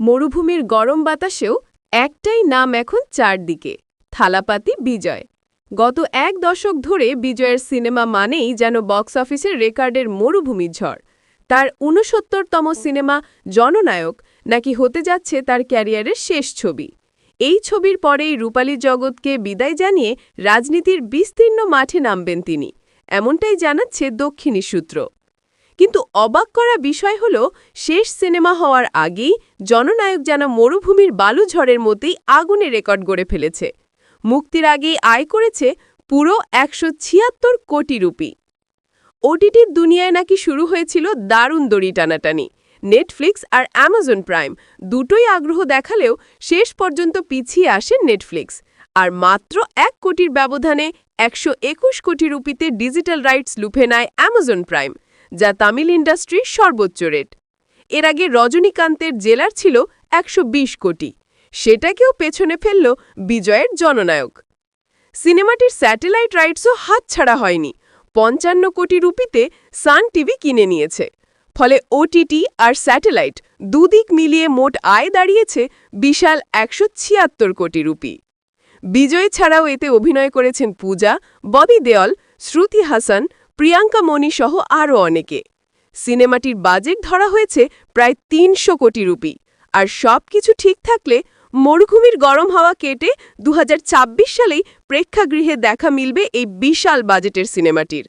মরুভূমির গরম বাতাসেও একটাই নাম এখন চারদিকে, থালাপাতি বিজয়। গত এক দশক ধরে বিজয়ের সিনেমা মানেই যেন বক্স অফিসের রেকর্ডের মরুভূমির ঝড়। তার ৬৯তম সিনেমা জননায়ক নাকি হতে যাচ্ছে তার ক্যারিয়ারের শেষ ছবি। এই ছবির পরেই রূপালী জগৎকে বিদায় জানিয়ে রাজনীতির বিস্তীর্ণ মাঠে নামবেন তিনি, এমনটাই জানাচ্ছে দক্ষিণী সূত্র। কিন্তু অবাক করা বিষয় হল, শেষ সিনেমা হওয়ার আগেই জননায়ক যেন মরুভূমির বালুঝড়ের মতোই আগুনে রেকর্ড গড়ে ফেলেছে। মুক্তির আগেই আয় করেছে পুরো ১৭৬ কোটি রুপি। ওটিটির দুনিয়ায় নাকি শুরু হয়েছিল দারুণ দড়ি টানাটানি। নেটফ্লিক্স আর অ্যামাজন প্রাইম দুটোই আগ্রহ দেখালেও শেষ পর্যন্ত পিছিয়ে আসে নেটফ্লিক্স, আর মাত্র ১ কোটির ব্যবধানে ১২১ কোটি রুপিতে ডিজিটাল রাইটস লুফে নেয় অ্যামাজন প্রাইম, যা তামিল ইন্ডাস্ট্রির সর্বোচ্চ রেট। এর আগে রজনীকান্তের জেলার ছিল ১২০ কোটি, সেটাকেও পেছনে ফেলল বিজয়ের জননায়ক। সিনেমাটির স্যাটেলাইট রাইটসও হাতছাড়া হয়নি, ৫৫ কোটি রুপিতে সান টিভি কিনে নিয়েছে। ফলে ওটিটি আর স্যাটেলাইট দুদিক মিলিয়ে মোট আয় দাঁড়িয়েছে বিশাল ১৭৬ কোটি রুপি। বিজয় ছাড়াও এতে অভিনয় করেছেন পূজা, ববি দেওল, শ্রুতি হাসান, প্রিয়াঙ্কা মণি সহ আরও অনেকে। সিনেমাটির বাজেট ধরা হয়েছে প্রায় ৩০০ কোটি রুপি, আর সব কিছু ঠিক থাকলে মরুভূমির গরম হাওয়া কেটে ২০২৬ সালেই প্রেক্ষাগৃহে দেখা মিলবে এই বিশাল বাজেটের সিনেমাটির।